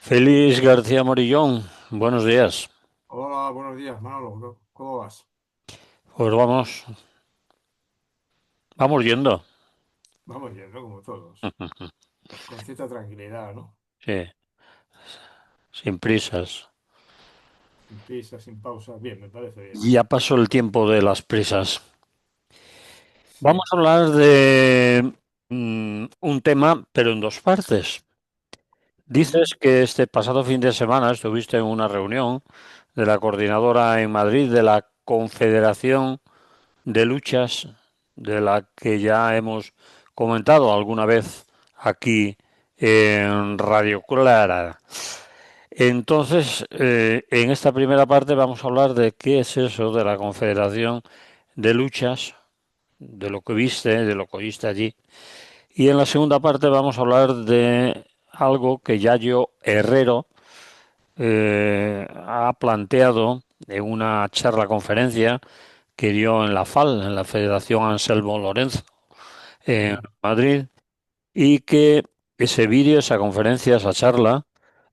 Félix García Morillón, buenos días. Hola, buenos días, Manolo. ¿Cómo vas? Pues vamos yendo. Vamos yendo, como todos, con cierta tranquilidad, ¿no? Sí, sin prisas. Sin prisa, sin pausa. Bien, me parece bien. Ya pasó el tiempo de las prisas. Vamos Sí. a hablar de un tema, pero en dos partes. Ujú. Dices que este pasado fin de semana estuviste en una reunión de la coordinadora en Madrid de la Confederación de Luchas, de la que ya hemos comentado alguna vez aquí en Radio Clara. Entonces, en esta primera parte vamos a hablar de qué es eso de la Confederación de Luchas, de lo que viste, de lo que oíste allí. Y en la segunda parte vamos a hablar de algo que Yayo Herrero ha planteado en una charla conferencia que dio en la FAL, en la Federación Anselmo Lorenzo, en Mm. Madrid, y que ese vídeo, esa conferencia, esa charla,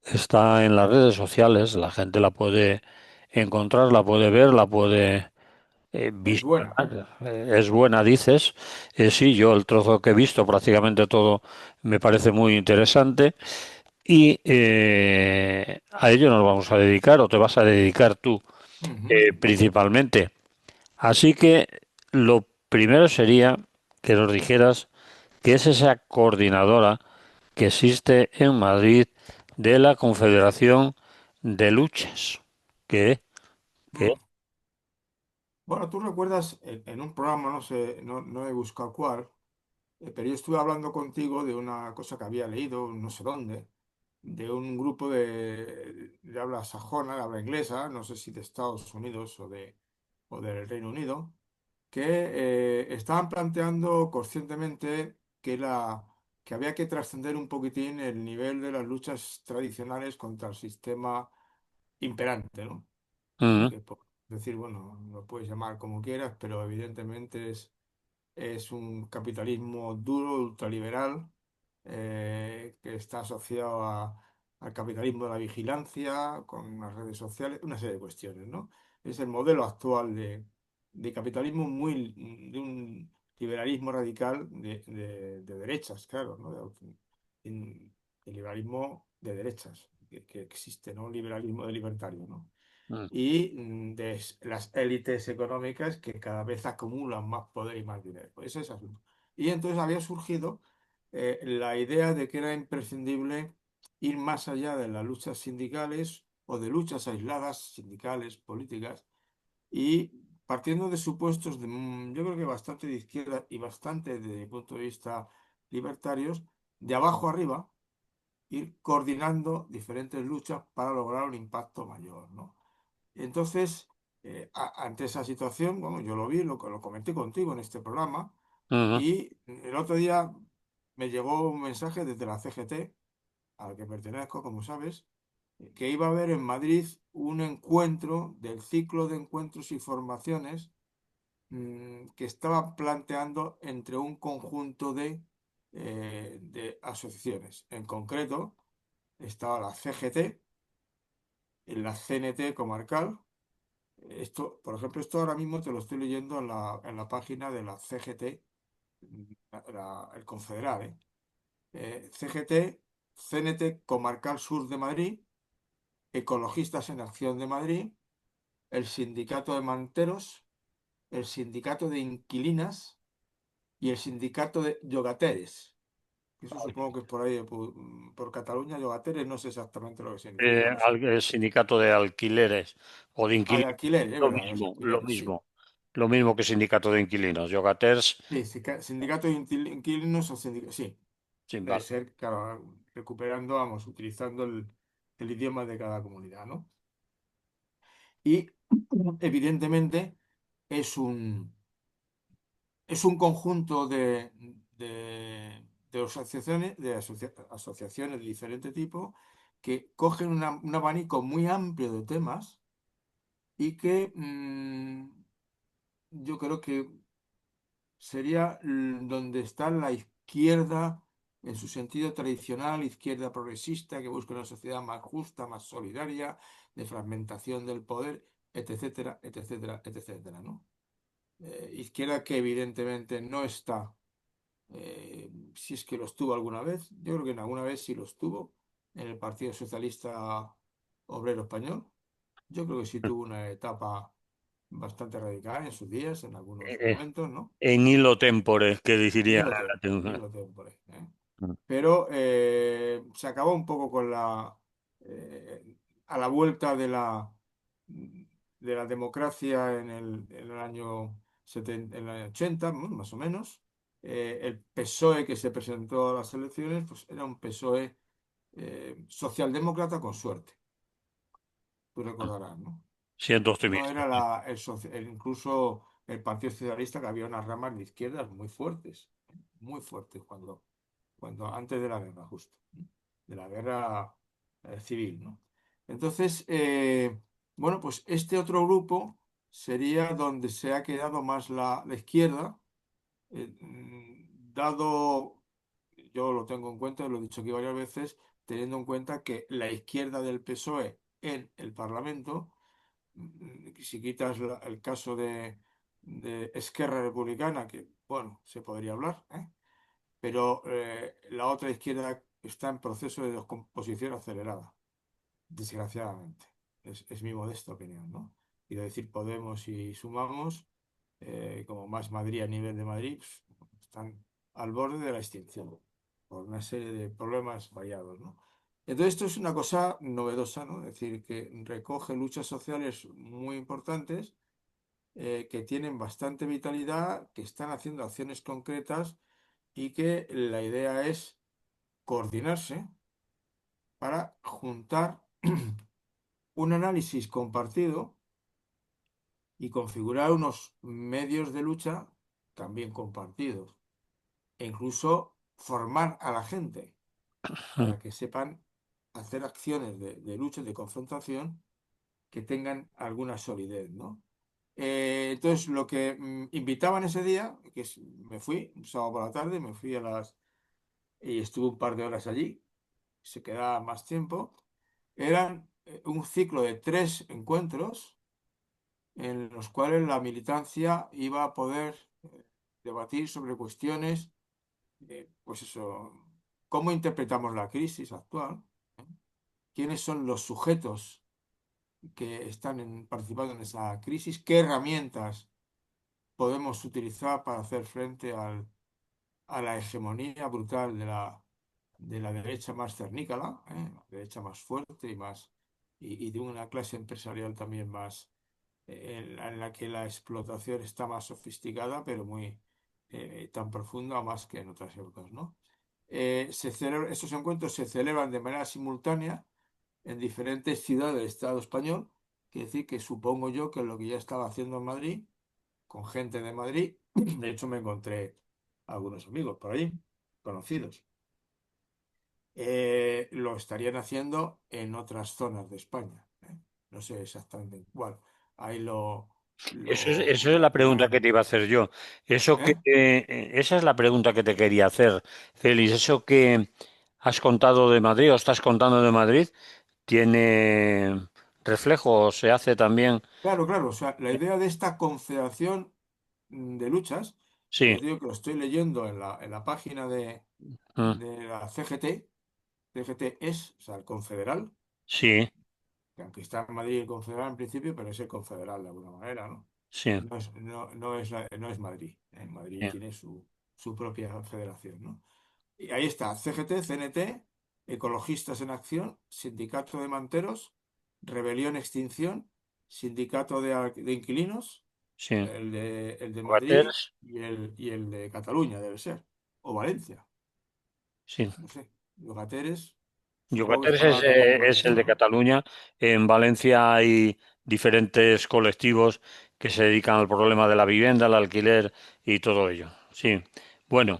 está en las redes sociales, la gente la puede encontrar, la puede ver, la puede Es buena. visionar. Es buena, dices. Sí, yo el trozo que he visto, prácticamente todo, me parece muy interesante. Y a ello nos vamos a dedicar, o te vas a dedicar tú Ujú. principalmente. Así que lo primero sería que nos dijeras qué es esa coordinadora que existe en Madrid de la Confederación de Luchas. ¿Qué? ¿Qué? Mm. Bueno, tú recuerdas en un programa, no sé, no he buscado cuál, pero yo estuve hablando contigo de una cosa que había leído, no sé dónde, de un grupo de habla sajona, de habla inglesa, no sé si de Estados Unidos o del Reino Unido, que estaban planteando conscientemente que había que trascender un poquitín el nivel de las luchas tradicionales contra el sistema imperante, ¿no? Mm, Que por decir, bueno, lo puedes llamar como quieras, pero evidentemente es un capitalismo duro, ultraliberal, que está asociado al capitalismo de la vigilancia, con las redes sociales, una serie de cuestiones, ¿no? Es el modelo actual de capitalismo de un liberalismo radical de derechas, claro, ¿no? De liberalismo de derechas, que existe, ¿no? Un liberalismo de libertario, ¿no? mm, Y de las élites económicas que cada vez acumulan más poder y más dinero. Ese es el asunto. Y entonces había surgido la idea de que era imprescindible ir más allá de las luchas sindicales o de luchas aisladas, sindicales, políticas, y partiendo de supuestos yo creo que bastante de izquierda y bastante, desde mi punto de vista, libertarios, de abajo arriba, ir coordinando diferentes luchas para lograr un impacto mayor, ¿no? Entonces, ante esa situación, bueno, yo lo vi, lo comenté contigo en este programa, mm, y el otro día me llegó un mensaje desde la CGT, al que pertenezco, como sabes, que iba a haber en Madrid un encuentro del ciclo de encuentros y formaciones que estaba planteando entre un conjunto de asociaciones. En concreto, estaba la CGT, la CNT comarcal. Esto, por ejemplo, esto ahora mismo te lo estoy leyendo en la página de la CGT, el Confederal, ¿eh? CGT, CNT Comarcal Sur de Madrid, Ecologistas en Acción de Madrid, el Sindicato de Manteros, el Sindicato de Inquilinas y el Sindicato de Yogateres. Eso supongo que es por ahí, por Cataluña, Yogateres, no sé exactamente lo que significa, no sé. el sindicato de alquileres o de Ah, de inquilinos, alquileres, es lo verdad, los mismo, lo alquileres, sí. mismo, lo mismo que sindicato de inquilinos. Yogaters, Sí, sindicato de inquilinos o sindicato, sí. sin Debe vale. ser, claro, recuperando, vamos, utilizando el idioma de cada comunidad, ¿no? Y evidentemente es un, es un conjunto de asociaciones, asociaciones de diferente tipo que cogen un abanico muy amplio de temas y que yo creo que sería donde está la izquierda en su sentido tradicional, izquierda progresista, que busca una sociedad más justa, más solidaria, de fragmentación del poder, etcétera, etcétera, etcétera, ¿no? Izquierda que evidentemente no está, si es que lo estuvo alguna vez, yo creo que en alguna vez sí lo estuvo, en el Partido Socialista Obrero Español. Yo creo que sí tuvo una etapa bastante radical en sus días, en algunos Eh, momentos, ¿no? en hilo tempore, que En diría hilo la en hilo tempore, ¿eh? Mm. Pero se acabó un poco con eh, a la vuelta de la democracia en el año 70, en el año 80, ¿no? Más o menos. El PSOE que se presentó a las elecciones, pues era un PSOE socialdemócrata con suerte, tú recordarás, ¿no? Siendo No optimista. era incluso el Partido Socialista, que había unas ramas de izquierdas muy fuertes cuando antes de la guerra, justo, ¿no? De la guerra civil, ¿no? Entonces, bueno, pues este otro grupo sería donde se ha quedado más la izquierda, dado, yo lo tengo en cuenta, lo he dicho aquí varias veces, teniendo en cuenta que la izquierda del PSOE en el Parlamento, si quitas el caso de Esquerra Republicana, que, bueno, se podría hablar, ¿eh? Pero la otra izquierda está en proceso de descomposición acelerada, desgraciadamente. Es mi modesta opinión, ¿no? Quiero decir, Podemos y Sumamos, como Más Madrid a nivel de Madrid, pues, están al borde de la extinción por una serie de problemas variados, ¿no? Entonces, esto es una cosa novedosa, ¿no? Es decir, que recoge luchas sociales muy importantes, que tienen bastante vitalidad, que están haciendo acciones concretas y que la idea es coordinarse para juntar un análisis compartido y configurar unos medios de lucha también compartidos, e incluso formar a la gente para que sepan hacer acciones de lucha, de confrontación, que tengan alguna solidez, ¿no? Entonces, lo que invitaban ese día, me fui, un sábado por la tarde, me fui y estuve un par de horas allí, se quedaba más tiempo, eran un ciclo de 3 encuentros en los cuales la militancia iba a poder debatir sobre cuestiones, pues eso, cómo interpretamos la crisis actual, quiénes son los sujetos que están participando en esa crisis, qué herramientas podemos utilizar para hacer frente a la hegemonía brutal de la derecha más cernícala, la derecha más fuerte y de una clase empresarial también más, en la que la explotación está más sofisticada, pero muy tan profunda o más que en otras épocas, ¿no? Estos encuentros se celebran de manera simultánea en diferentes ciudades del Estado español, quiere decir que supongo yo que lo que ya estaba haciendo en Madrid, con gente de Madrid, de hecho me encontré algunos amigos por allí, conocidos, lo estarían haciendo en otras zonas de España, ¿eh? No sé exactamente cuál. Ahí Eso es la lo pregunta que irán. te iba a hacer yo. ¿Eh? Esa es la pregunta que te quería hacer, Félix. Eso que has contado de Madrid o estás contando de Madrid, ¿tiene reflejo o se hace también? Claro, claro. O sea, la idea de esta confederación de luchas, Sí, ya te digo que lo estoy leyendo en la página mm, de la CGT. CGT es, o sea, el confederal, sí, que aunque está en Madrid el confederal en principio, pero es el confederal de alguna manera, ¿no? sí, No es Madrid. Madrid sí, tiene su propia federación, ¿no? Y ahí está, CGT, CNT, Ecologistas en Acción, Sindicato de Manteros, Rebelión Extinción, Sindicato de Inquilinos, sí. el de Madrid Guaters, y el de Cataluña, debe ser, o Valencia, sí. no sé. Los Gateres, supongo que Yucateres estará también por ese es el estilo, de ¿no? Cataluña. En Valencia hay diferentes colectivos que se dedican al problema de la vivienda, el alquiler y todo ello. Sí. Bueno,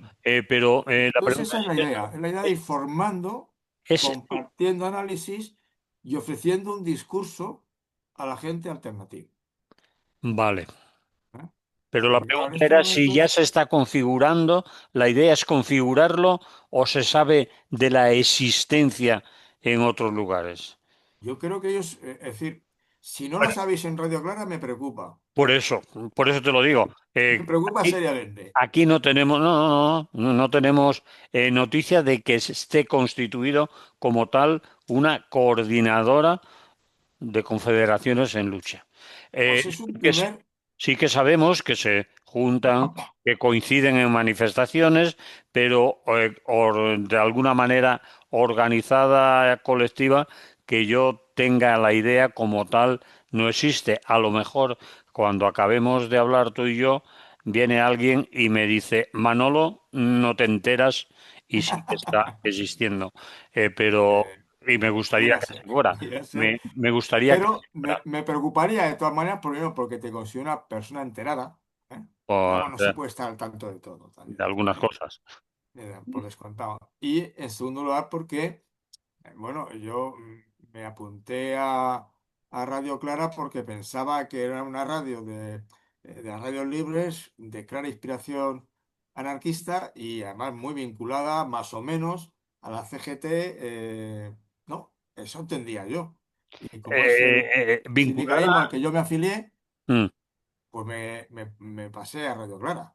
pero la Entonces pregunta esa es la idea de ir formando, sí, compartiendo análisis y ofreciendo un discurso a la gente alternativo, vale. ¿eh? Pero la Porque claro, en pregunta estos era si ya momentos se está configurando, la idea es configurarlo o se sabe de la existencia en otros lugares. yo creo que ellos, es decir, si no lo Bueno, sabéis en Radio Clara, me preocupa. por eso te lo digo. Me preocupa Aquí, seriamente. aquí no tenemos, no tenemos noticia de que se esté constituido como tal una coordinadora de confederaciones en lucha. Pues es un Que sí, primer. sí que sabemos que se juntan, que coinciden en manifestaciones, pero de alguna manera organizada, colectiva, que yo tenga la idea como tal, no existe. A lo mejor cuando acabemos de hablar tú y yo, viene alguien y me dice, Manolo, no te enteras y sí que está existiendo. Pero, eh, y me gustaría pudiera que se ser, fuera. pudiera ser. Me gustaría que Pero me preocuparía de todas maneras, primero, porque te considero una persona enterada, ¿eh? Pero por, bueno, no se puede estar al tanto de todo de también, algunas ¿eh? cosas. Por descontado. Y en segundo lugar, porque, bueno, yo me apunté a Radio Clara porque pensaba que era una radio de las radios libres, de clara inspiración anarquista y además muy vinculada, más o menos, a la CGT. No, eso entendía yo. Y como es el sindicalismo al Vinculada. que yo me afilié, mm, pues me pasé a Radio Clara.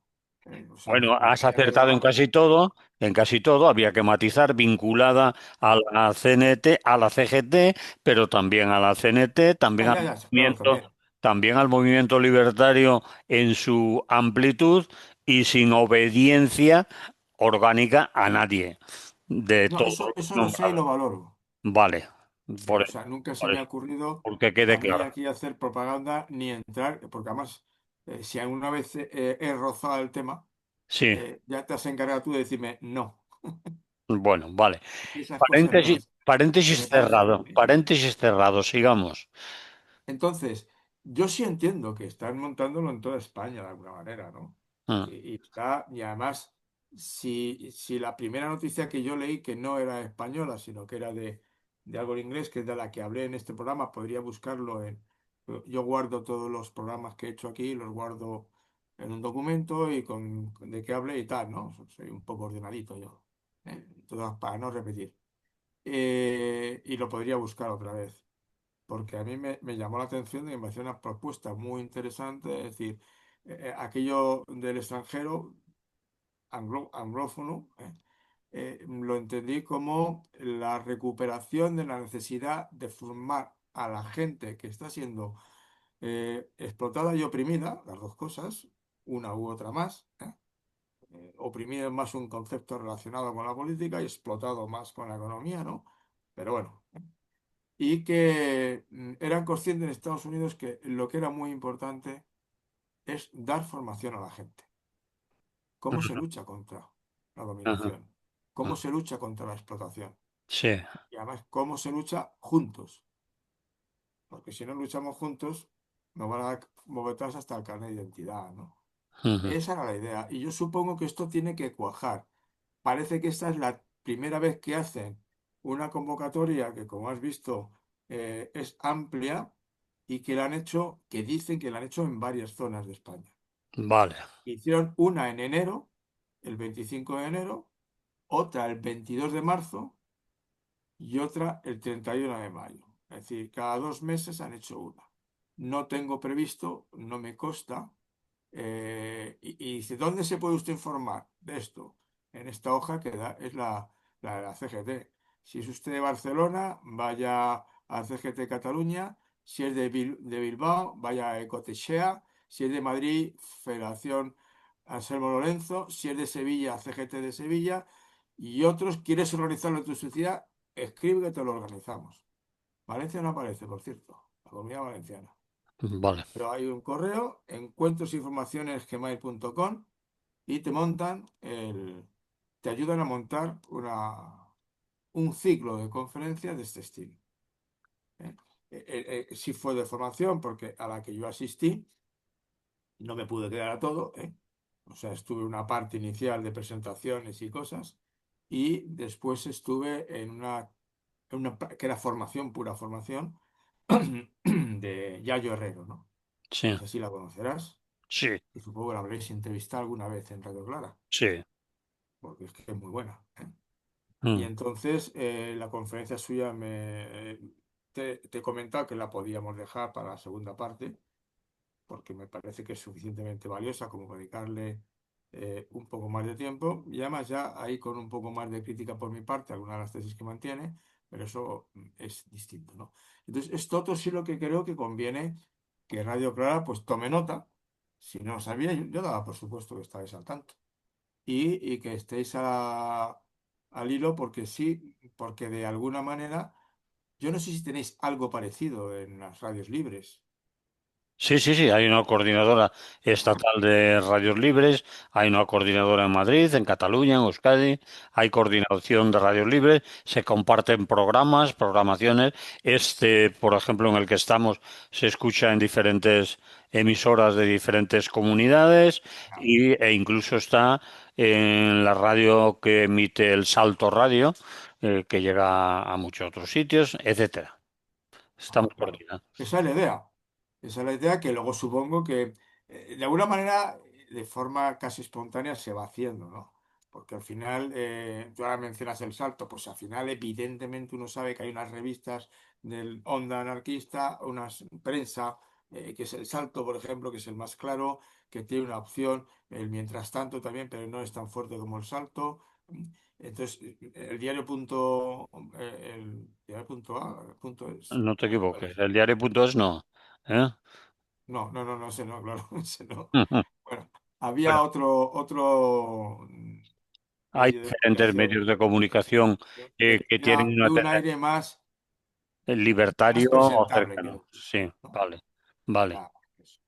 O sea, Bueno, has y a Radio acertado Clara. en casi todo, había que matizar, vinculada a la CNT, a la CGT, pero también a la CNT, Ya, ya, ya, se conozco movimiento, bien. también al movimiento libertario en su amplitud y sin obediencia orgánica a nadie de No, todos eso, los eso lo sé y nombrados. lo valoro. Vale, O sea, nunca se por me ha eso, ocurrido porque a quede mí claro. aquí hacer propaganda ni entrar, porque además, si alguna vez he rozado el tema, Sí, ya te has encargado tú de decirme no. bueno, vale. Y esas cosas que me parecen. Paréntesis cerrado, sigamos. Entonces, yo sí entiendo que están montándolo en toda España de alguna manera, ¿no? Mm. Y además, si la primera noticia que yo leí, que no era española, sino que era de algo en inglés, que es de la que hablé en este programa, podría buscarlo en. Yo guardo todos los programas que he hecho aquí, los guardo en un documento y de qué hablé y tal, ¿no? Soy un poco ordenadito yo, ¿eh? Para no repetir. Y lo podría buscar otra vez porque a mí me llamó la atención y me pareció una propuesta muy interesante, es decir, aquello del extranjero anglófono, lo entendí como la recuperación de la necesidad de formar a la gente que está siendo explotada y oprimida, las dos cosas, una u otra más. Oprimida es más un concepto relacionado con la política y explotado más con la economía, ¿no? Pero bueno, y que eran conscientes en Estados Unidos que lo que era muy importante es dar formación a la gente. ¿Cómo se Ujú, lucha contra la ujú, dominación? ¿Cómo se lucha contra la explotación? sí. Y además, ¿cómo se lucha juntos? Porque si no luchamos juntos, nos van a dar bofetadas hasta el carnet de identidad, ¿no? Ujú, Esa era la idea. Y yo supongo que esto tiene que cuajar. Parece que esta es la primera vez que hacen una convocatoria que, como has visto, es amplia y que la han hecho, que dicen que la han hecho en varias zonas de España. vale. Hicieron una en enero, el 25 de enero, otra el 22 de marzo y otra el 31 de mayo. Es decir, cada 2 meses han hecho una. No tengo previsto, no me consta. Y dice, ¿dónde se puede usted informar de esto? En esta hoja que es la de la CGT. Si es usted de Barcelona, vaya a CGT Cataluña. Si es de Bilbao, vaya a Ecotexea. Si es de Madrid, Federación Anselmo Lorenzo. Si es de Sevilla, CGT de Sevilla. Y otros, ¿quieres organizarlo en tu sociedad? Escribe que te lo organizamos. Valencia no aparece, por cierto, la Comunidad Valenciana. Vale. Pero hay un correo, encuentrosinformaciones@gmail.com y te ayudan a montar un ciclo de conferencias de este estilo. ¿Eh? Sí fue de formación porque a la que yo asistí no me pude quedar a todo, ¿eh? O sea, estuve una parte inicial de presentaciones y cosas y después estuve que era formación, pura formación, de Yayo Herrero, ¿no? Sí. No sé si la conocerás. Sí, y supongo que la habréis entrevistado alguna vez en Radio Clara, sí. porque es que es muy buena, ¿eh? Y Mm. entonces la conferencia suya te he comentado que la podíamos dejar para la segunda parte, porque me parece que es suficientemente valiosa como para dedicarle un poco más de tiempo. Y además ya ahí con un poco más de crítica por mi parte, algunas de las tesis que mantiene, pero eso es distinto, ¿no? Entonces, esto otro sí lo que creo que conviene que Radio Clara pues tome nota. Si no lo sabía, yo daba por supuesto que estabais al tanto. Y que estéis al hilo porque sí, porque de alguna manera, yo no sé si tenéis algo parecido en las radios libres. Sí, sí, sí, hay una coordinadora estatal de radios libres, hay una coordinadora en Madrid, en Cataluña, en Euskadi, hay coordinación de radios libres, se comparten programas, programaciones. Este, por ejemplo, en el que estamos, se escucha en diferentes emisoras de diferentes comunidades e incluso está en la radio que emite el Salto Radio, que llega a muchos otros sitios, etcétera. Estamos Claro. coordinados. Esa es la idea. Esa es la idea que luego supongo que de alguna manera, de forma casi espontánea, se va haciendo, ¿no? Porque al final, tú ahora mencionas el salto, pues al final evidentemente uno sabe que hay unas revistas del Onda anarquista, unas prensa, que es el salto, por ejemplo, que es el más claro, que tiene una opción, el mientras tanto también, pero no es tan fuerte como el salto. Entonces, el punto es. No te ¿Cuál equivoques. es? El diario.es no. ¿Eh? No, ese no, claro, ese no. Ujú. Bueno, había Bueno, otro hay medio de diferentes comunicación medios de comunicación que que tienen tenía una un tendencia aire más libertario o presentable, cercano. quiero decir, Sí, ¿no? vale, vale. Nada, eso.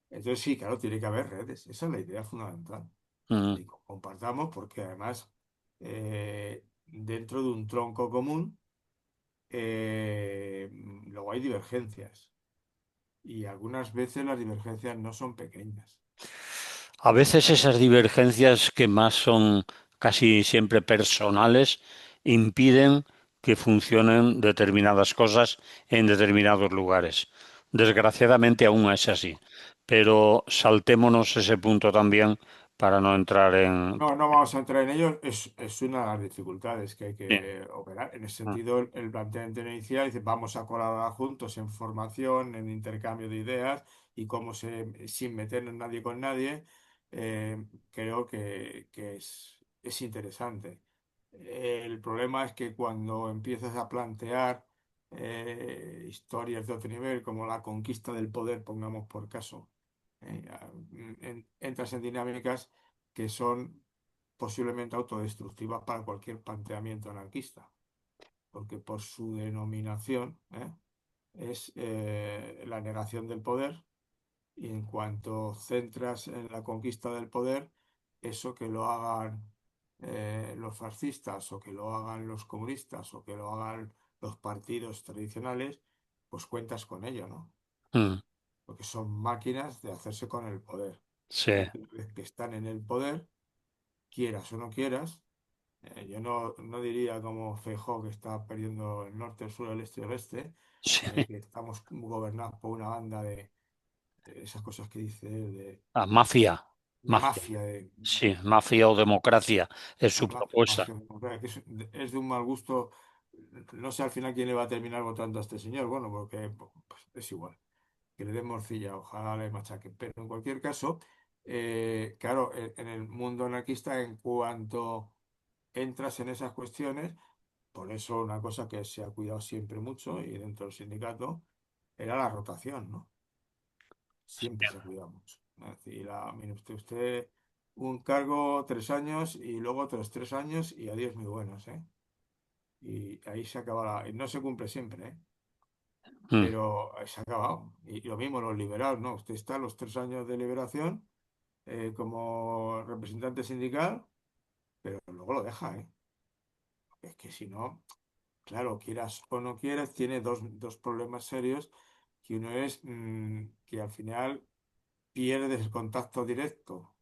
Entonces sí, claro, tiene que haber redes. Esa es la idea fundamental. Ujú. Y compartamos porque además dentro de un tronco común luego hay divergencias. Y algunas veces las divergencias no son pequeñas. A veces esas divergencias que más son casi siempre personales impiden que funcionen determinadas cosas en determinados lugares. Desgraciadamente aún es así, pero saltémonos ese punto también para no entrar en... No, no vamos a entrar en ello. Es una de las dificultades que hay Sí. que operar. En ese sentido, el planteamiento inicial dice, vamos a colaborar juntos en formación, en intercambio de ideas y sin meternos nadie con nadie, creo que es interesante. El problema es que cuando empiezas a plantear historias de otro nivel, como la conquista del poder, pongamos por caso, entras en dinámicas que son posiblemente autodestructivas para cualquier planteamiento anarquista, porque por su denominación es la negación del poder y en cuanto centras en la conquista del poder, eso que lo hagan los fascistas o que lo hagan los comunistas o que lo hagan los partidos tradicionales, pues cuentas con ello, ¿no? Mm, Porque son máquinas de hacerse con el poder. sí, Y una vez que están en el poder, quieras o no quieras, yo no diría como Feijóo que está perdiendo el norte, el sur, el este y el oeste, sí. que estamos gobernados por una banda de esas cosas que dice él, de Ah, mafia, mafia. mafia, Sí, mafia o democracia es su propuesta. mafia, que es de un mal gusto. No sé al final quién le va a terminar votando a este señor, bueno, porque pues, es igual, que le den morcilla, ojalá le machaquen. Pero en cualquier caso, claro, en el mundo anarquista, en cuanto entras en esas cuestiones, por eso una cosa que se ha cuidado siempre mucho y dentro del sindicato era la rotación, ¿no? Siempre se ha cuidado mucho. Es decir, mire usted un cargo 3 años y luego otros 3 años y adiós muy buenos, ¿eh? Y ahí se acaba y no se cumple siempre, ¿eh? Mm, Pero se ha acabado. Y lo mismo los liberales, ¿no? Usted está los 3 años de liberación como representante sindical, pero luego lo deja, ¿eh? Es que si no, claro, quieras o no quieras, tiene dos problemas serios, que uno es que al final pierdes el contacto directo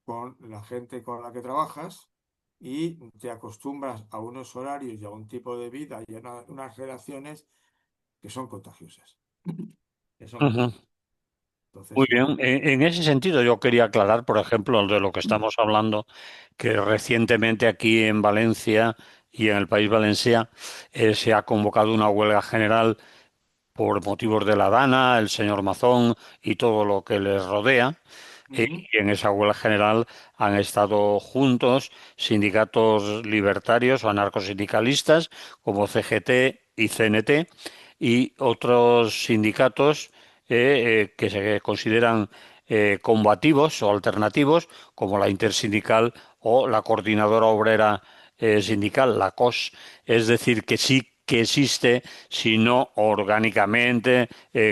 con la gente con la que trabajas y te acostumbras a unos horarios y a un tipo de vida y a unas relaciones que son contagiosas. Que son ujú. contagiosas. Muy Entonces, bien. En ese sentido, yo quería aclarar, por ejemplo, de lo que estamos hablando, que recientemente aquí en Valencia y en el País Valencia se ha convocado una huelga general por motivos de la Dana, el señor Mazón y todo lo que les rodea. ujú, Y en esa huelga general han estado juntos sindicatos libertarios o anarcosindicalistas como CGT y CNT y otros sindicatos que se consideran combativos o alternativos como la Intersindical o la Coordinadora Obrera Sindical, la COS. Es decir, que sí que existe, si no orgánicamente,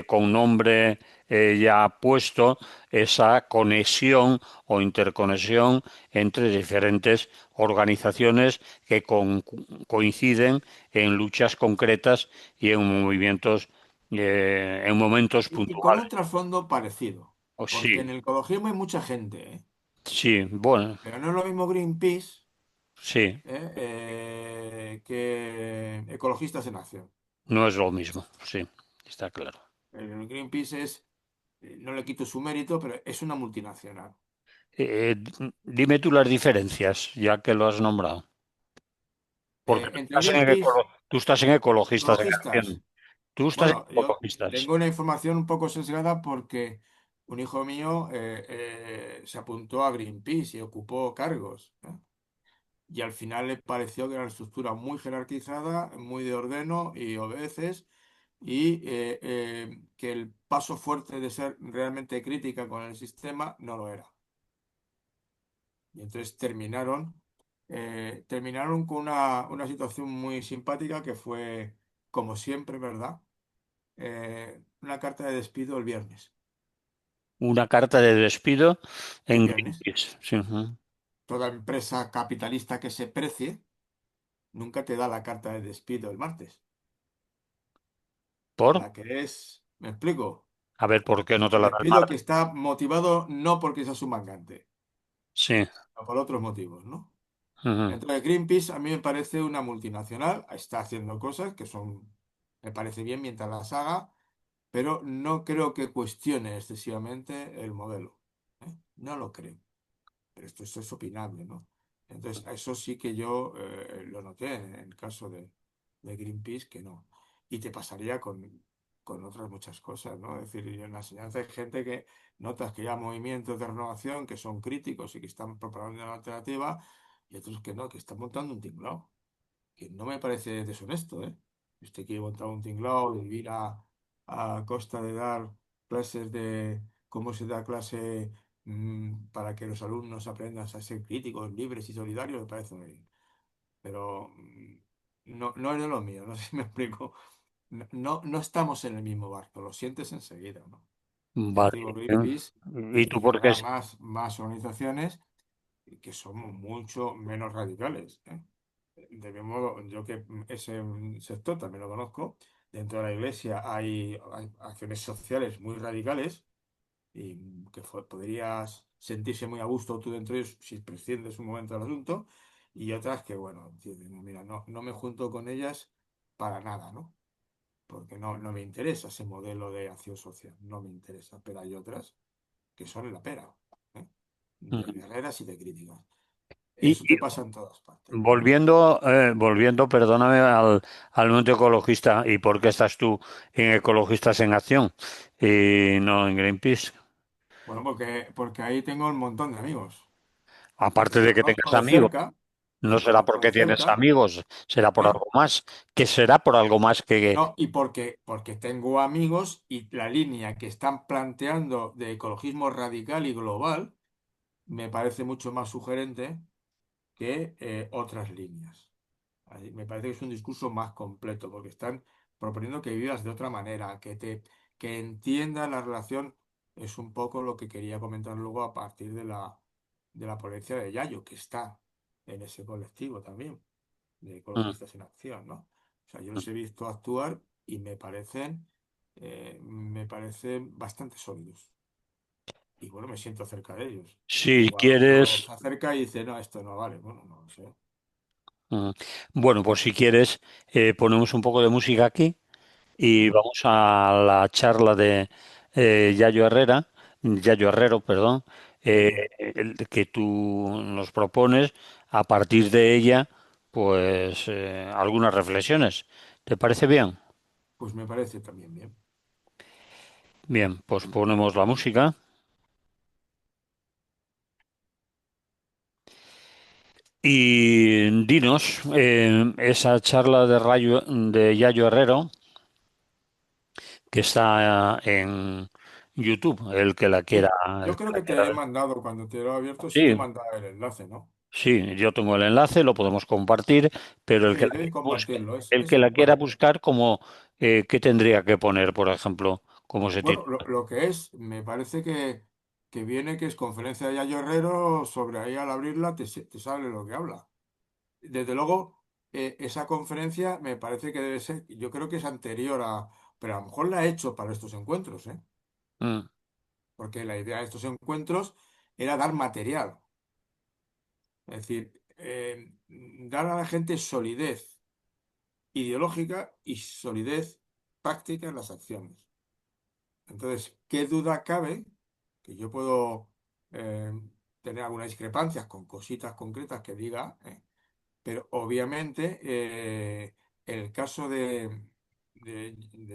con nombre ya puesto, esa conexión o interconexión entre diferentes organizaciones que coinciden en luchas concretas y en movimientos, en momentos y con un puntuales. trasfondo parecido, O porque en sí, el ecologismo hay mucha gente, ¿eh? sí, bueno, Pero no es lo mismo Greenpeace, sí, que Ecologistas en Acción. no es lo mismo, sí, está claro. El Greenpeace es, no le quito su mérito, pero es una multinacional. Dime tú las diferencias, ya que lo has nombrado. Porque Entre Greenpeace, tú estás en Ecologistas en ecologistas. Acción. Tú estás en Bueno, yo Ecologistas. tengo una información un poco sesgada porque un hijo mío se apuntó a Greenpeace y ocupó cargos, ¿no? Y al final le pareció que era una estructura muy jerarquizada, muy de ordeno y obedeces, y que el paso fuerte de ser realmente crítica con el sistema no lo era. Y entonces terminaron con una situación muy simpática que fue, como siempre, ¿verdad? Una carta de despido el viernes. Una carta de despido El en viernes. Greenpeace. Sí, ujú. Toda empresa capitalista que se precie nunca te da la carta de despido el martes. ¿Por? La que es, me explico, A ver, ¿por qué no te el la da el despido que martes? está motivado no porque seas un mangante, Sí. sino por otros motivos, ¿no? Ujú. Entonces, Greenpeace a mí me parece una multinacional, está haciendo cosas que son, me parece bien mientras las haga, pero no creo que cuestione excesivamente el modelo. ¿Eh? No lo creo. Pero esto es opinable, ¿no? Entonces, eso sí que yo lo noté en el caso de Greenpeace, que no. Y te pasaría con otras muchas cosas, ¿no? Es decir, en la enseñanza hay gente que notas que hay movimientos de renovación que son críticos y que están proponiendo una alternativa, y otros que no, que están montando un tinglao que no me parece deshonesto, ¿eh? Usted quiere montar un tinglao y vivir a costa de dar clases de cómo se da clase para que los alumnos aprendan a ser críticos, libres y solidarios, me parece muy bien. Pero no es de lo mío, no sé si me explico. No estamos en el mismo barco, lo sientes enseguida, ¿no? Ya te Vale. digo, Bien. Greenpeace ¿Y tú y por qué? habrá más organizaciones que somos mucho menos radicales, ¿eh? De modo, yo que ese sector también lo conozco, dentro de la iglesia hay acciones sociales muy radicales y que podrías sentirse muy a gusto tú dentro de ellos si prescindes un momento del asunto, y otras que, bueno, mira, no me junto con ellas para nada, ¿no? Porque no me interesa ese modelo de acción social, no me interesa, pero hay otras que son la pera, ¿eh? De Ujú. guerreras y de críticas. Eso Y te pasa en todas partes. volviendo, perdóname, al mundo ecologista, ¿y por qué estás tú en Ecologistas en Acción y no en Greenpeace? Bueno, porque ahí tengo un montón de amigos Aparte que de que tengas conozco de amigos, cerca, no que será conozco de porque tienes cerca, amigos, será por ¿eh? algo más, que será por algo más que... No, y porque tengo amigos y la línea que están planteando de ecologismo radical y global me parece mucho más sugerente que otras líneas. Me parece que es un discurso más completo, porque están proponiendo que vivas de otra manera, que entiendas la relación. Es un poco lo que quería comentar luego a partir de la ponencia de Yayo, que está en ese colectivo también, de Mm, ecologistas en acción, ¿no? O sea, yo los he visto actuar y me parecen bastante sólidos. Y bueno, me siento cerca de ellos. Si Igual otro quieres... se acerca y dice, no, esto no vale. Bueno, no lo sé. mm, Bueno, pues si quieres, ponemos un poco de música aquí y Ujú, vamos a la charla Yayo Herrero, perdón, Sí, que tú nos propones a partir de ella, pues algunas reflexiones. ¿Te parece bien? pues me parece también bien. Bien, pues ponemos la música y dinos esa charla de Yayo Herrero que está en YouTube, el que la quiera, Sí, yo el que creo la que quiera te he ver. mandado, cuando te lo he abierto, sí te he Sí, mandado el enlace, ¿no? sí, yo tengo el enlace, lo podemos compartir, pero Sí, debes compartirlo. el que la quiera Bueno, buscar, como ¿qué tendría que poner, por ejemplo, cómo se bueno, titula? lo que es, me parece que viene que es conferencia de Yayo Herrero, sobre ahí al abrirla te sale lo que habla. Desde luego, esa conferencia me parece que debe ser, yo creo que es anterior a, pero a lo mejor la ha hecho para estos encuentros, ¿eh? Mm, Porque la idea de estos encuentros era dar material, es decir, dar a la gente solidez ideológica y solidez práctica en las acciones. Entonces, ¿qué duda cabe que yo puedo eh, tener algunas discrepancias con cositas concretas que diga, pero obviamente en el caso de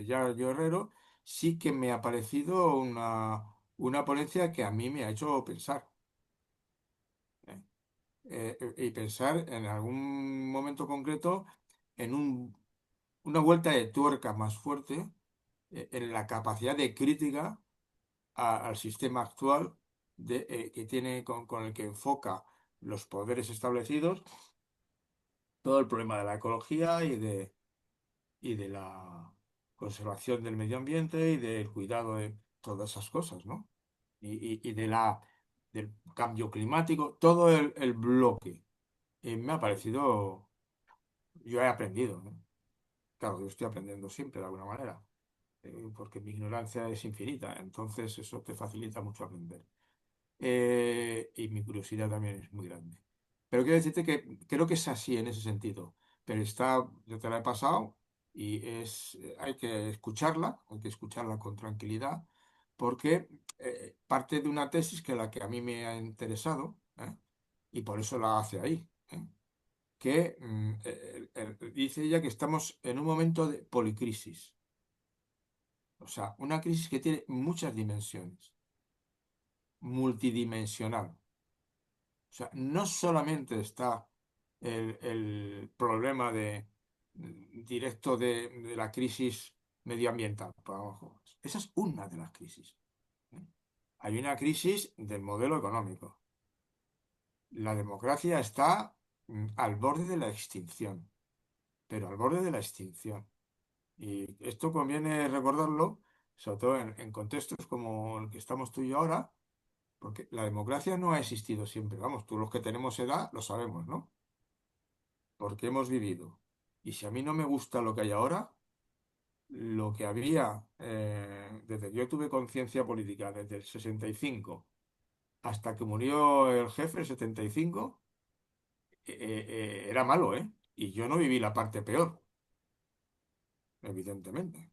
Yayo Herrero sí que me ha parecido una ponencia que a mí me ha hecho pensar. ¿Eh? Y pensar en algún momento concreto en una vuelta de tuerca más fuerte en la capacidad de crítica al sistema actual que tiene con el que enfoca los poderes establecidos todo el problema de la ecología y de la conservación del medio ambiente y del cuidado de todas esas cosas, ¿no? Y del cambio climático, todo el bloque. Y me ha parecido, yo he aprendido, ¿no? Claro, yo estoy aprendiendo siempre de alguna manera, porque mi ignorancia es infinita, entonces eso te facilita mucho aprender. Y mi curiosidad también es muy grande. Pero quiero decirte que creo que es así en ese sentido. Pero está, yo te la he pasado y hay que escucharla con tranquilidad, porque parte de una tesis que la que a mí me ha interesado, y por eso la hace ahí, que dice ella que estamos en un momento de policrisis, o sea, una crisis que tiene muchas dimensiones, multidimensional. O sea, no solamente está el problema directo de la crisis medioambiental, por abajo. Esa es una de las crisis. ¿Eh? Hay una crisis del modelo económico. La democracia está al borde de la extinción, pero al borde de la extinción. Y esto conviene recordarlo, sobre todo en contextos como el que estamos tú y yo ahora, porque la democracia no ha existido siempre. Vamos, tú los que tenemos edad lo sabemos, ¿no? Porque hemos vivido. Y si a mí no me gusta lo que hay ahora, lo que había desde que yo tuve conciencia política, desde el 65 hasta que murió el jefe, el 75, era malo, ¿eh? Y yo no viví la parte peor, evidentemente,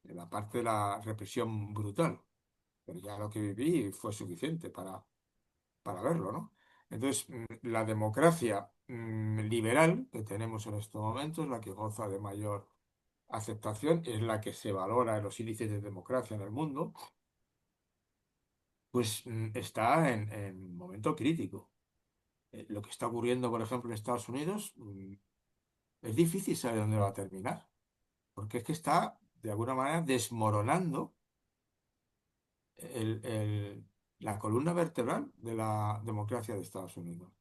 la parte de la represión brutal. Pero ya lo que viví fue suficiente para verlo, ¿no? Entonces, la democracia liberal que tenemos en estos momentos, la que goza de mayor aceptación, es la que se valora en los índices de democracia en el mundo, pues está en un momento crítico. Lo que está ocurriendo, por ejemplo, en Estados Unidos, es difícil saber dónde va a terminar, porque es que está, de alguna manera, desmoronando el- el- la columna vertebral de la democracia de Estados Unidos,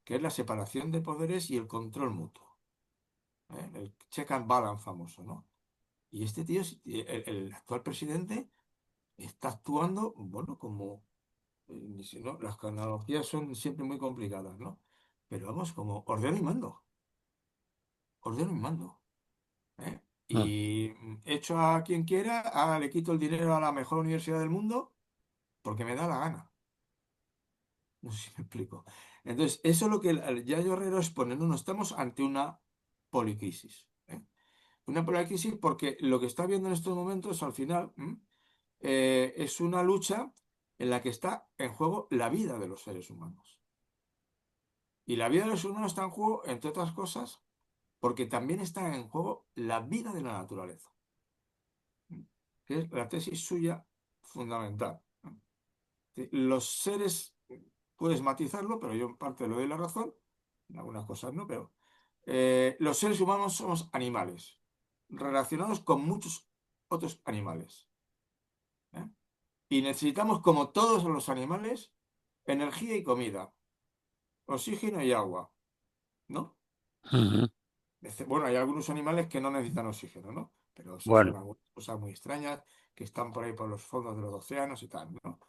que es la separación de poderes y el control mutuo, el check and balance famoso, ¿no? Y este tío, el actual presidente, está actuando, bueno, como, si no, las cronologías son siempre muy complicadas, ¿no? Pero vamos, como ordeno y mando, ordeno y mando, ¿eh? mm. Y echo a quien quiera, le quito el dinero a la mejor universidad del mundo porque me da la gana. No sé si me explico. Entonces, eso es lo que el Yayo Herrero expone. No, no, estamos ante una policrisis. Una policrisis porque lo que está viendo en estos momentos, al final, es una lucha en la que está en juego la vida de los seres humanos. Y la vida de los humanos está en juego, entre otras cosas, porque también está en juego la vida de la naturaleza, que es la tesis suya fundamental. Los seres, puedes matizarlo, pero yo en parte le doy la razón, en algunas cosas no, pero los seres humanos somos animales, relacionados con muchos otros animales. ¿Eh? Y necesitamos, como todos los animales, energía y comida, oxígeno y agua, ¿no? Ujú. Bueno, hay algunos animales que no necesitan oxígeno, ¿no? Pero eso son Bueno. algunas cosas muy extrañas que están por ahí por los fondos de los océanos y tal, ¿no?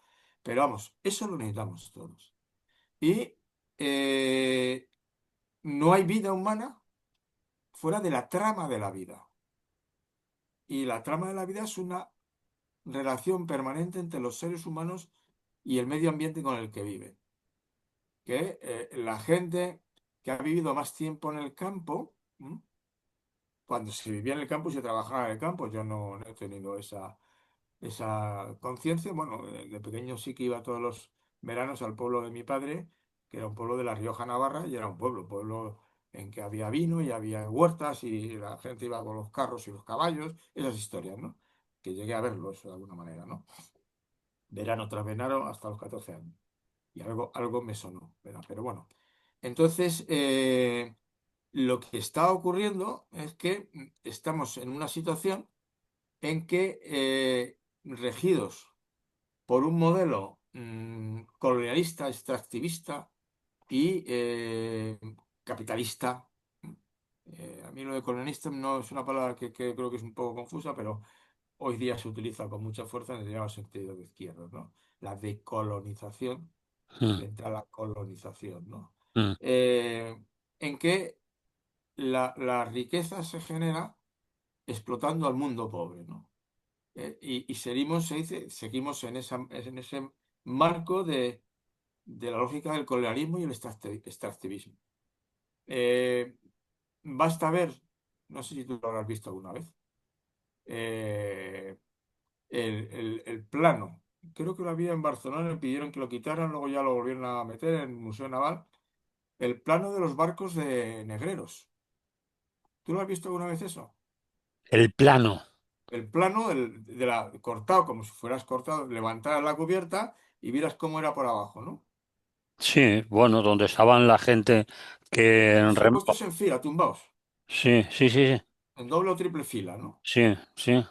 Pero vamos, eso lo necesitamos todos. Y eh, no hay vida humana fuera de la trama de la vida. Y la trama de la vida es una relación permanente entre los seres humanos y el medio ambiente con el que viven. Que la gente que ha vivido más tiempo en el campo, ¿m? Cuando se vivía en el campo y se trabajaba en el campo, yo no he tenido esa conciencia. Bueno, de pequeño sí que iba todos los veranos al pueblo de mi padre, que era un pueblo de La Rioja, Navarra, y era un pueblo en que había vino y había huertas y la gente iba con los carros y los caballos, esas historias, ¿no? Que llegué a verlo eso de alguna manera, ¿no? Verano tras verano hasta los 14 años. Y algo me sonó, ¿verdad? Pero bueno. Entonces, lo que está ocurriendo es que estamos en una situación en que, regidos por un modelo colonialista, extractivista y capitalista. A mí lo de colonialista no es una palabra que creo que es un poco confusa, pero hoy día se utiliza con mucha fuerza en el sentido de izquierda, ¿no? La decolonización Mm, frente a la colonización, ¿no? mm, Eh, en que la riqueza se genera explotando al mundo pobre, ¿no? Y seguimos, se dice, seguimos en ese marco de la lógica del colonialismo y el extractivismo. Eh, basta ver, no sé si tú lo habrás visto alguna vez, eh, el plano. Creo que lo había en Barcelona, le pidieron que lo quitaran, luego ya lo volvieron a meter en el Museo Naval. El plano de los barcos de negreros. ¿Tú lo has visto alguna vez eso? el plano. El plano cortado, como si fueras cortado, levantar la cubierta y vieras cómo era por abajo, ¿no? Sí, bueno, donde estaban la gente que Sí, puestos en fila, tumbados, Sí, sí, sí, sí, en doble o triple fila, ¿no? sí, sí.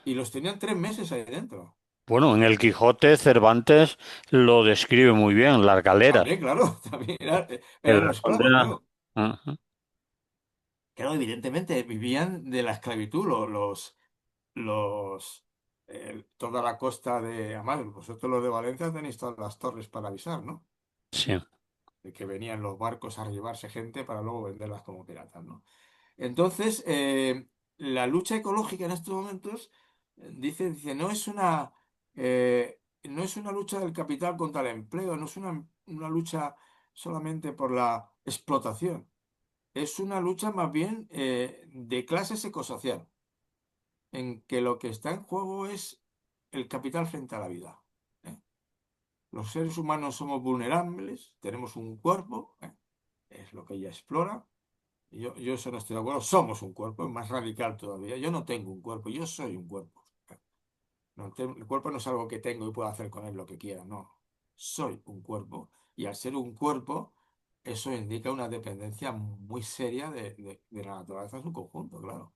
Y los tenían 3 meses ahí dentro. Bueno, en el Quijote Cervantes lo describe muy bien, las galeras. También, claro, también El eran los rol de esclavos, la- claro. Ujú. Claro, evidentemente vivían de la esclavitud toda la costa de... Además, vosotros los de Valencia tenéis todas las torres para avisar, ¿no? Sí. De que venían los barcos a llevarse gente para luego venderlas como piratas, ¿no? Entonces, la lucha ecológica en estos momentos, dice, no es una lucha del capital contra el empleo, no es una lucha solamente por la explotación, es una lucha más bien de clases ecosocial, en que lo que está en juego es el capital frente a la vida. ¿Eh? Los seres humanos somos vulnerables, tenemos un cuerpo, es lo que ella explora. Yo eso no estoy de acuerdo. Somos un cuerpo, es más radical todavía. Yo no tengo un cuerpo, yo soy un cuerpo. No, el cuerpo no es algo que tengo y puedo hacer con él lo que quiera, no. Soy un cuerpo. Y al ser un cuerpo, eso indica una dependencia muy seria de la naturaleza en su conjunto, claro.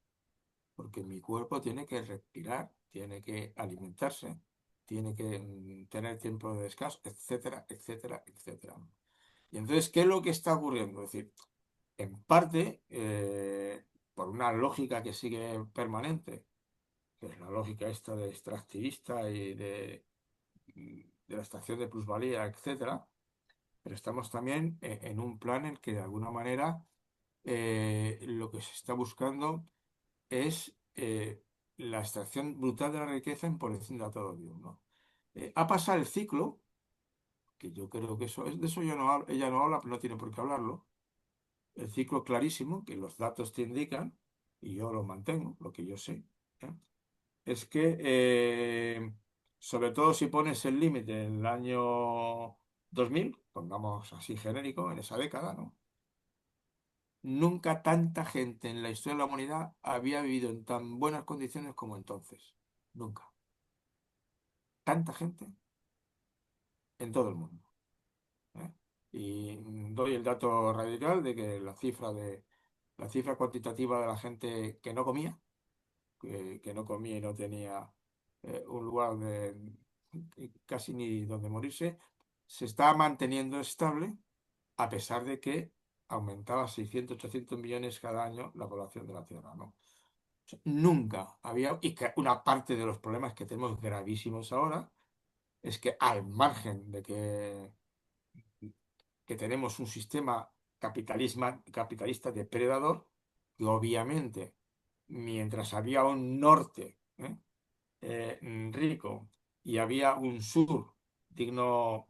Porque mi cuerpo tiene que respirar, tiene que alimentarse, tiene que tener tiempo de descanso, etcétera, etcétera, etcétera. Y entonces, ¿qué es lo que está ocurriendo? Es decir, en parte, por una lógica que sigue permanente, que es la lógica esta de extractivista y de la extracción de plusvalía, etcétera, pero estamos también en un plan en que de alguna manera lo que se está buscando es la extracción brutal de la riqueza empobreciendo a todo Dios, ¿no? Ha pasado el ciclo, que yo creo que de eso ella no habla, pero no tiene por qué hablarlo, el ciclo clarísimo, que los datos te indican, y yo lo mantengo, lo que yo sé, ¿eh? Es que sobre todo si pones el límite en el año 2000, pongamos así genérico, en esa década, ¿no? Nunca tanta gente en la historia de la humanidad había vivido en tan buenas condiciones como entonces. Nunca. Tanta gente en todo el mundo. ¿Eh? Y doy el dato radical de que la cifra cuantitativa de la gente que no comía, que no comía y no tenía un lugar casi ni donde morirse, se está manteniendo estable a pesar de que aumentaba 600 800 millones cada año la población de la Tierra, ¿no? O sea, nunca había, y que una parte de los problemas que tenemos gravísimos ahora es que al margen de que tenemos un sistema capitalista depredador, que obviamente, mientras había un norte, rico y había un sur digno,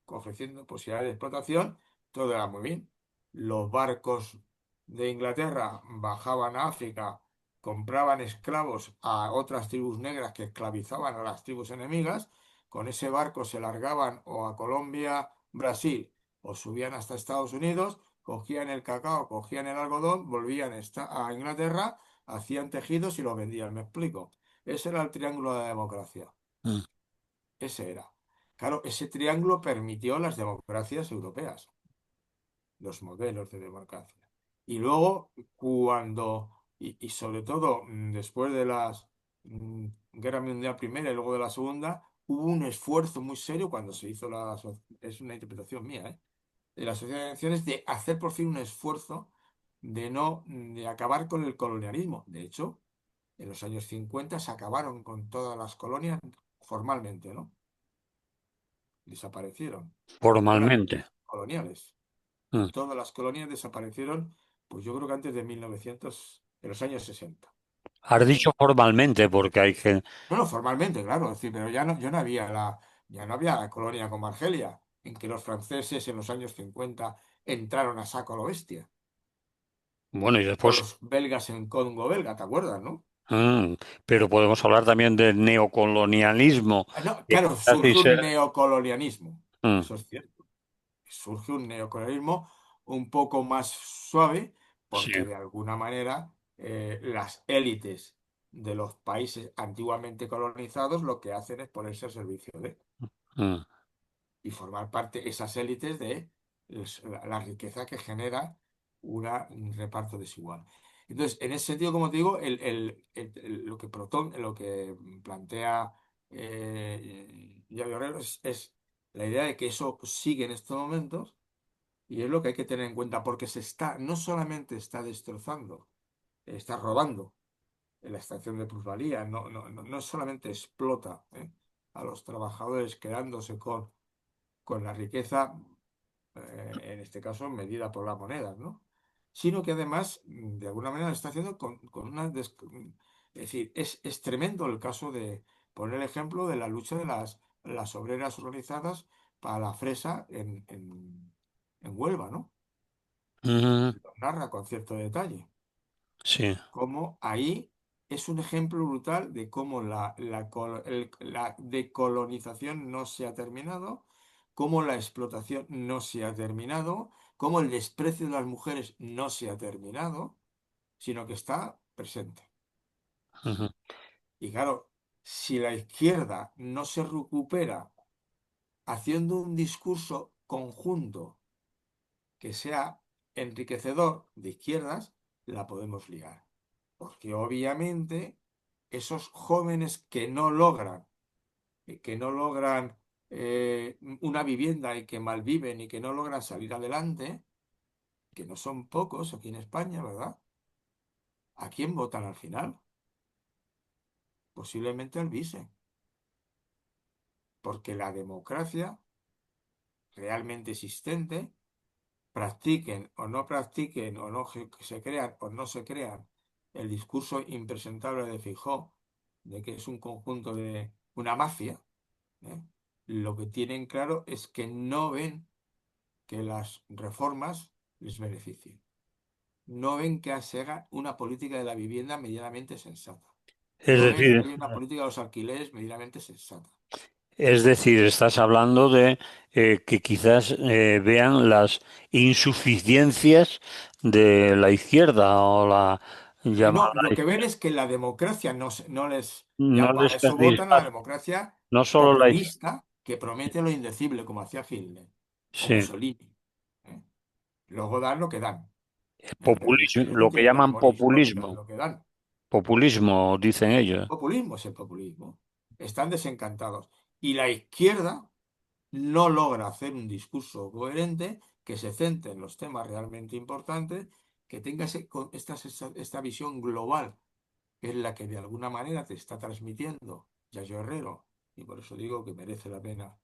ofreciendo posibilidades de explotación, todo era muy bien. Los barcos de Inglaterra bajaban a África, compraban esclavos a otras tribus negras que esclavizaban a las tribus enemigas, con ese barco se largaban o a Colombia, Brasil, o subían hasta Estados Unidos, cogían el cacao, cogían el algodón, volvían a Inglaterra, hacían tejidos y los vendían, ¿me explico? Ese era el triángulo de la democracia. Mm. Ese era. Claro, ese triángulo permitió las democracias europeas, los modelos de democracia. Y luego, y sobre todo después de las Guerra Mundial Primera y luego de la Segunda, hubo un esfuerzo muy serio cuando se hizo es una interpretación mía, de la Sociedad de Naciones de hacer por fin un esfuerzo de acabar con el colonialismo. De hecho, en los años 50 se acabaron con todas las colonias formalmente, ¿no? Desaparecieron. No eran Formalmente. coloniales. Mm. Todas las colonias desaparecieron, pues yo creo que antes de 1900, en los años 60. Has dicho formalmente porque hay que... No, no, formalmente, claro, es decir, pero ya no había la colonia como Argelia, en que los franceses en los años 50 entraron a saco a lo bestia. Bueno, y O después... los belgas en Congo belga, ¿te acuerdas, no? Mm, pero podemos hablar también del neocolonialismo, Ah, no, que claro, casi surge un ser... neocolonialismo. Mm, Eso es cierto. Surge un neocolonialismo un poco más suave, sí. porque de alguna manera las élites de los países antiguamente colonizados lo que hacen es ponerse al servicio de Mm, y formar parte esas élites de la riqueza que genera un reparto desigual. Entonces, en ese sentido, como te digo, lo que plantea Yayo Herrero es la idea de que eso sigue en estos momentos y es lo que hay que tener en cuenta, porque no solamente está destrozando, está robando en la extracción de plusvalía, no solamente explota a los trabajadores quedándose con la riqueza, en este caso medida por las monedas, ¿no? Sino que además, de alguna manera, lo está haciendo con Es decir, es tremendo el caso de poner el ejemplo de la lucha de las obreras organizadas para la fresa en Huelva, ¿no? mm, Lo narra con cierto detalle. sí. Como ahí es un ejemplo brutal de cómo la decolonización no se ha terminado, cómo la explotación no se ha terminado, cómo el desprecio de las mujeres no se ha terminado, sino que está presente. Ujú, Y claro, si la izquierda no se recupera haciendo un discurso conjunto que sea enriquecedor de izquierdas, la podemos liar. Porque obviamente esos jóvenes que no logran una vivienda y que malviven y que no logran salir adelante, que no son pocos aquí en España, ¿verdad? ¿A quién votan al final? Posiblemente al vice. Porque la democracia realmente existente, practiquen o no practiquen o no se crean o no se crean el discurso impresentable de Feijóo de que es un conjunto de una mafia, ¿eh? Lo que tienen claro es que no ven que las reformas les beneficien. No ven que se haga una política de la vivienda medianamente sensata. Es decir, Hay una política de los alquileres medianamente sensata. estás hablando de que quizás vean las insuficiencias de la izquierda o la llamada, No, lo que ven es que la democracia no les... no Ya les para eso votan a la satisface, democracia no solo la izquierda, populista que promete lo indecible, como hacía Hitler o sí, Mussolini. ¿Eh? Luego dan lo que dan. Pero mucha populismo, gente lo que tiene que llaman memorizar populismo, lo que dan. populismo, dicen ellos. Populismo es el populismo. Están desencantados. Y la izquierda no logra hacer un discurso coherente que se centre en los temas realmente importantes, que tenga esta visión global, que es la que de alguna manera te está transmitiendo Yayo Herrero. Y por eso digo que merece la pena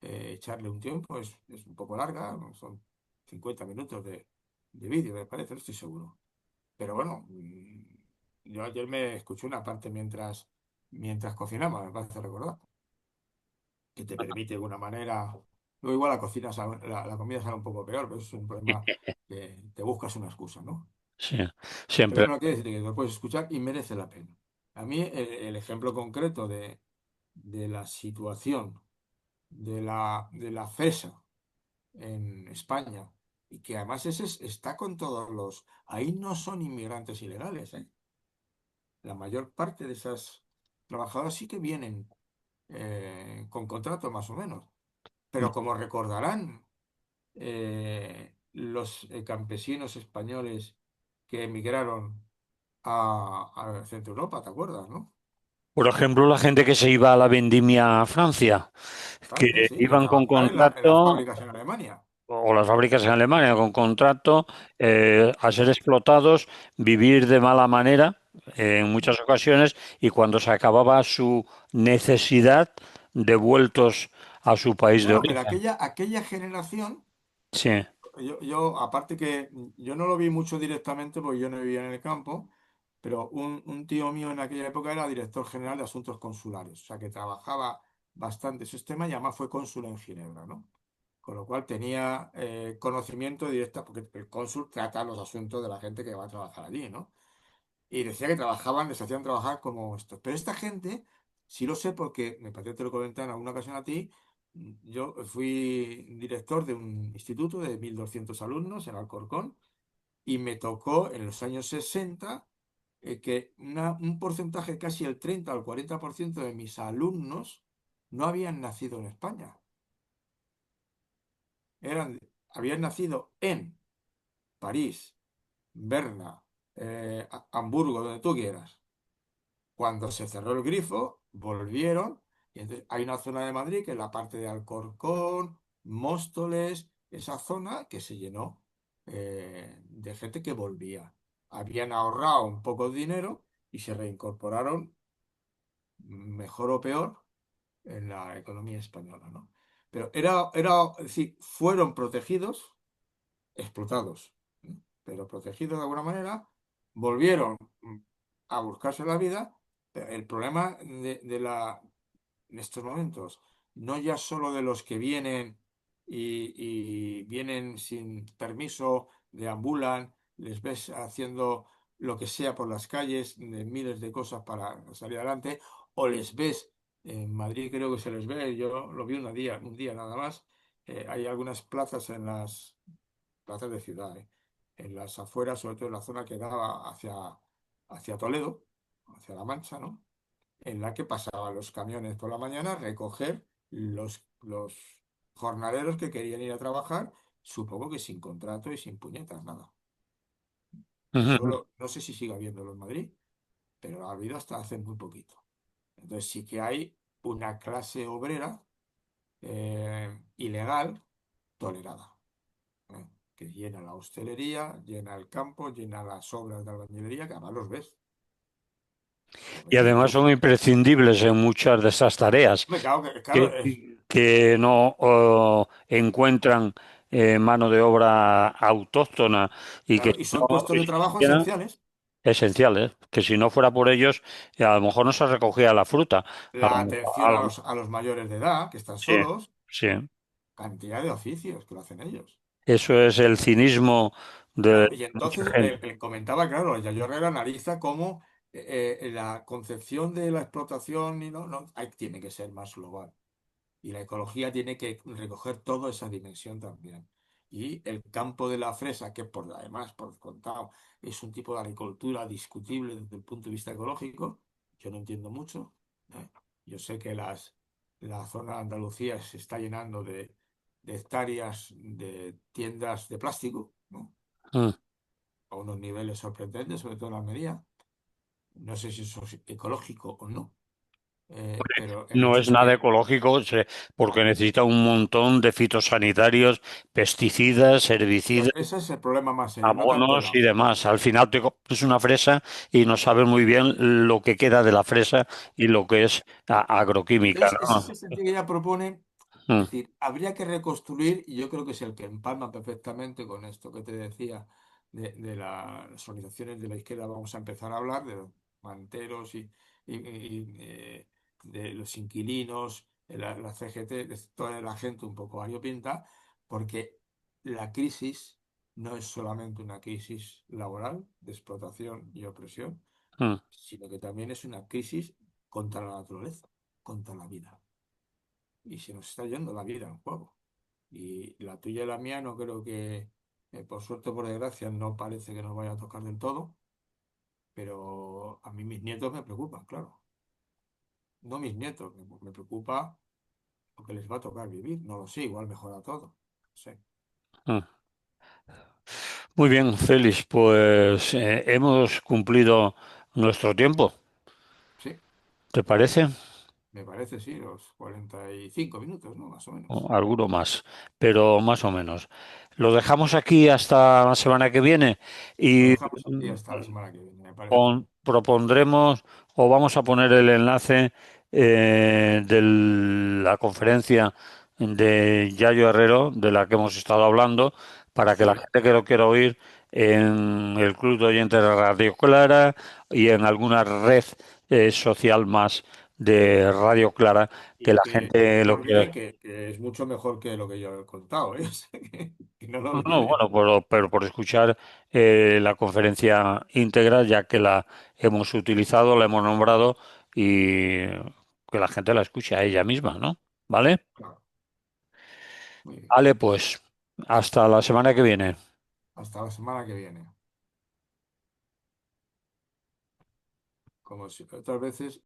echarle un tiempo. Es un poco larga, ¿no? Son 50 minutos de vídeo, me parece, no estoy seguro. Pero bueno, yo ayer me escuché una parte mientras cocinaba, me parece recordar, que te permite de alguna manera. Luego igual la comida sale un poco peor, pero eso es un problema que te buscas una excusa, ¿no? Sí, Pero siempre. no quiere decir que lo puedes escuchar y merece la pena. A mí el ejemplo concreto de la situación de la FESA en España, y que además está con todos los... Ahí no son inmigrantes ilegales, ¿eh? La mayor parte de esas trabajadoras sí que vienen con contrato más o menos. Pero como recordarán los campesinos españoles que emigraron a Centro Europa, ¿te acuerdas, no? Por ejemplo, la gente que se iba a la vendimia a Francia, que Francia, sí, y iban con trabajar en las contrato, fábricas en Alemania. o las fábricas en Alemania con contrato, a ser explotados, vivir de mala manera en muchas ocasiones y cuando se acababa su necesidad, devueltos a su país de Bueno, pero origen. aquella generación, Sí, aparte que yo no lo vi mucho directamente porque yo no vivía en el campo, pero un tío mío en aquella época era director general de asuntos consulares, o sea que trabajaba bastante esos temas y además fue cónsul en Ginebra, ¿no? Con lo cual tenía conocimiento directo, porque el cónsul trata los asuntos de la gente que va a trabajar allí, ¿no? Y decía que trabajaban, les hacían trabajar como estos. Pero esta gente, sí lo sé porque me parece que te lo comenté en alguna ocasión a ti, yo fui director de un instituto de 1.200 alumnos en Alcorcón y me tocó en los años 60 que un porcentaje, casi el 30 al 40% de mis alumnos no habían nacido en España. Habían nacido en París, Berna, Hamburgo, donde tú quieras. Cuando se cerró el grifo, volvieron. Y entonces hay una zona de Madrid que es la parte de Alcorcón, Móstoles, esa zona que se llenó de gente que volvía. Habían ahorrado un poco de dinero y se reincorporaron, mejor o peor, en la economía española, ¿no? Pero es decir, fueron protegidos, explotados, ¿eh? Pero protegidos de alguna manera, volvieron a buscarse la vida. Pero el problema en estos momentos, no ya solo de los que vienen y vienen sin permiso, deambulan, les ves haciendo lo que sea por las calles, de miles de cosas para salir adelante, o les ves, en Madrid creo que se les ve, yo lo vi un día nada más, hay algunas plazas en las plazas de ciudad, en las afueras, sobre todo en la zona que daba hacia Toledo, hacia La Mancha, ¿no? En la que pasaban los camiones por la mañana a recoger los jornaleros que querían ir a trabajar, supongo que sin contrato y sin puñetas, nada. ujú. No sé si sigue habiéndolo en Madrid, pero ha habido hasta hace muy poquito. Entonces sí que hay una clase obrera ilegal tolerada, ¿eh? Que llena la hostelería, llena el campo, llena las obras de albañilería, que además los Y ves en además son todos. imprescindibles en muchas de esas tareas Hombre, claro, claro, que, que no encuentran mano de obra autóctona y que claro, si y son no puestos de trabajo existieran, esenciales. esenciales, que si no fuera por ellos, a lo mejor no se recogía la fruta. A La lo atención a mejor, los mayores de edad, que están sí, solos, sí. cantidad de oficios que lo hacen ellos. Eso es el cinismo de Claro, y mucha entonces gente. comentaba, claro, Yayo Herrera analiza cómo la concepción de la explotación y tiene que ser más global. Y la ecología tiene que recoger toda esa dimensión también. Y el campo de la fresa, que por además, por contado, es un tipo de agricultura discutible desde el punto de vista ecológico, yo no entiendo mucho. ¿eh? Yo sé que la zona de Andalucía se está llenando de hectáreas de tiendas de plástico, ¿no? Mm. A unos niveles sorprendentes, sobre todo en Almería. No sé si eso es ecológico o no, pero el No hecho es es que nada ecológico porque necesita un montón de fitosanitarios, pesticidas, herbicidas, ese es el problema más serio, no tanto abonos y la... demás. Al final te es una fresa y no sabes muy bien lo que queda de la fresa y lo que es agroquímica, Entonces, ese es ¿no? el sentido que ella propone. Mm, Es decir, habría que reconstruir, y yo creo que es el que empalma perfectamente con esto que te decía de las organizaciones de la izquierda. Vamos a empezar a hablar de los manteros de los inquilinos, de la CGT, de toda la gente un poco variopinta, porque la crisis no es solamente una crisis laboral de explotación y opresión, mm, sino que también es una crisis contra la naturaleza, contra la vida. Y se nos está yendo la vida en juego. Y la tuya y la mía no creo que, por suerte o por desgracia, no parece que nos vaya a tocar del todo, pero a mí mis nietos me preocupan, claro. No mis nietos, me preocupa lo que les va a tocar vivir. No lo sé, igual mejora todo. No sé. mm. Muy bien, Félix, pues hemos cumplido nuestro tiempo, Sí, ¿te parece? me parece, sí, los 45 minutos, ¿no? Más o menos. O alguno más, pero más o menos. Lo dejamos aquí hasta la semana que viene Lo y dejamos aquí hasta la semana que viene, me parece muy bien. propondremos o vamos a poner el enlace de la conferencia de Yayo Herrero, de la que hemos estado hablando, para que la Sí, gente que lo quiera oír en el Club de Oyentes de Radio Clara y en alguna red social más de Radio Clara, que la y que gente no lo quiera. olvide que es mucho mejor que lo que yo he contado, ¿eh? O sea, que no lo No, no, olvide. bueno, pero por escuchar la conferencia íntegra, ya que la hemos utilizado, la hemos nombrado y que la gente la escuche a ella misma, ¿no? ¿Vale? Claro, muy bien. Vale, pues hasta la semana que viene. Hasta la semana que viene. Como si otras veces